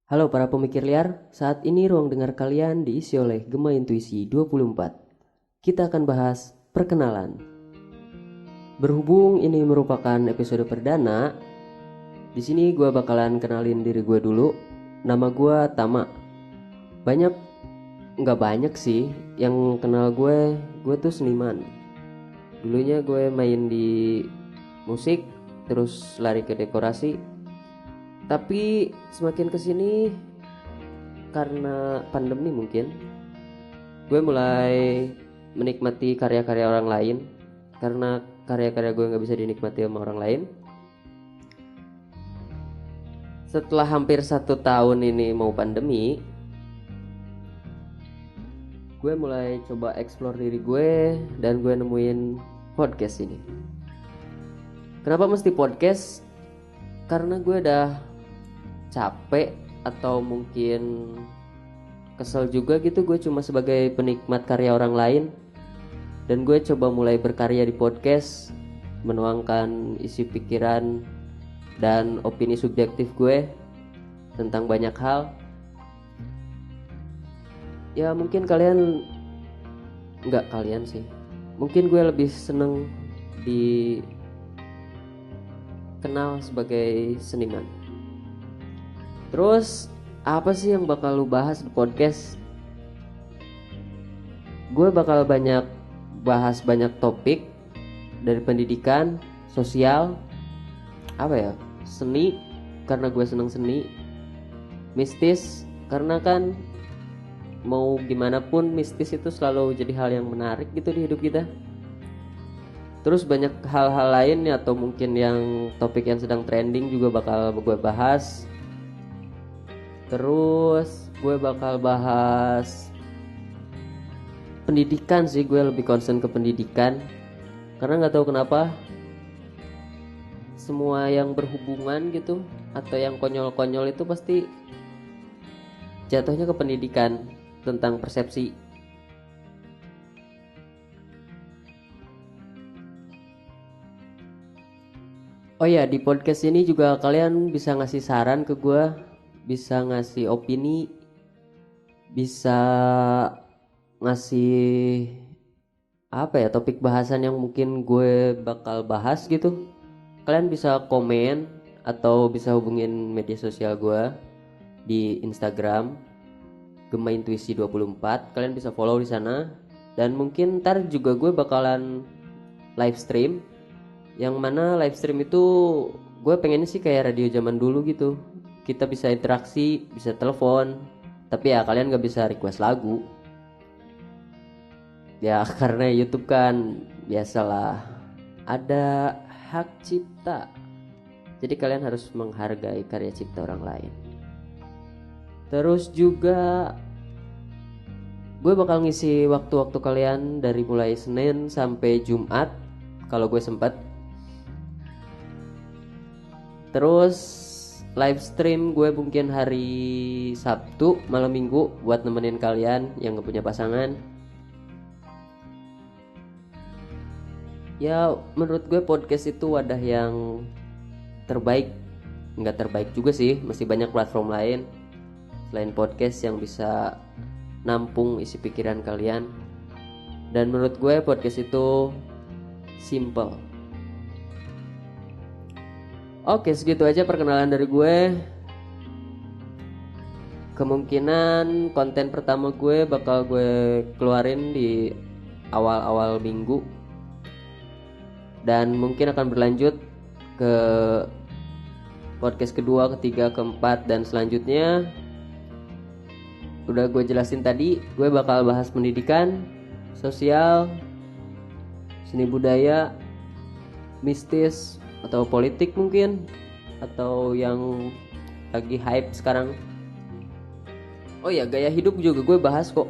Halo para pemikir liar, saat ini ruang dengar kalian diisi oleh Gema Intuisi 24. Kita akan bahas perkenalan. Berhubung ini merupakan episode perdana, di sini gue bakalan kenalin diri gue dulu. Nama gue Tama. Nggak banyak sih yang kenal gue tuh seniman. Dulunya gue main di musik, terus lari ke dekorasi. Tapi semakin kesini karena pandemi mungkin gue mulai menikmati karya-karya orang lain. Karena karya-karya gue gak bisa dinikmati sama orang lain. Setelah hampir 1 tahun ini mau pandemi, gue mulai coba explore diri gue dan gue nemuin podcast ini. Kenapa mesti podcast? Karena gue udah capek atau mungkin kesel juga gitu, gue cuma sebagai penikmat karya orang lain. Dan gue coba mulai berkarya di podcast, menuangkan isi pikiran dan opini subjektif gue tentang banyak hal. Ya mungkin mungkin gue lebih seneng dikenal sebagai seniman. Terus apa sih yang bakal lu bahas di podcast? Gue bakal bahas banyak topik, dari pendidikan, sosial, seni karena gue seneng seni, mistis karena kan mau gimana pun mistis itu selalu jadi hal yang menarik gitu di hidup kita. Terus banyak hal-hal lain atau mungkin yang topik yang sedang trending juga bakal gue bahas. Terus gue bakal bahas pendidikan sih, gue lebih concern ke pendidikan. Karena gak tahu kenapa semua yang berhubungan gitu atau yang konyol-konyol itu pasti jatuhnya ke pendidikan, tentang persepsi. Oh ya, di podcast ini juga kalian bisa ngasih saran ke gue, bisa ngasih opini, bisa ngasih topik bahasan yang mungkin gue bakal bahas gitu. Kalian bisa komen atau bisa hubungin media sosial gue di Instagram Gema Intuisi 24. Kalian bisa follow di sana. Dan mungkin ntar juga gue bakalan live stream, yang mana live stream itu gue pengennya sih kayak radio zaman dulu gitu. Kita bisa interaksi, bisa telepon, tapi ya kalian gak bisa request lagu. Ya karena YouTube kan biasalah ada hak cipta. Jadi kalian harus menghargai karya cipta orang lain. Terus juga gue bakal ngisi waktu-waktu kalian dari mulai Senin sampai Jumat kalau gue sempet. Terus live stream gue mungkin hari Sabtu malam Minggu buat nemenin kalian yang gak punya pasangan. Ya menurut gue podcast itu wadah yang terbaik. Nggak terbaik juga sih, masih banyak platform lain selain podcast yang bisa nampung isi pikiran kalian. Dan menurut gue podcast itu simple. Oke, segitu aja perkenalan dari gue. Kemungkinan konten pertama gue bakal gue keluarin di awal-awal minggu, dan mungkin akan berlanjut ke podcast kedua, ketiga, keempat, dan selanjutnya. Udah gue jelasin tadi, gue bakal bahas pendidikan, sosial, seni budaya, mistis, atau politik mungkin, atau yang lagi hype sekarang. Oh ya, gaya hidup juga gue bahas kok,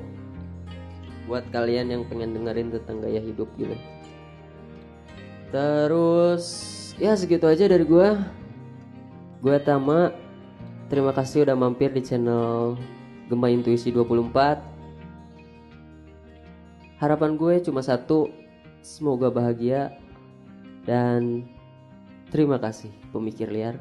buat kalian yang pengen dengerin tentang gaya hidup gitu. Terus ya segitu aja dari gue. Gue Tama. Terima kasih udah mampir di channel Gema Intuisi 24. Harapan gue cuma satu, semoga bahagia. Dan terima kasih pemikir liar.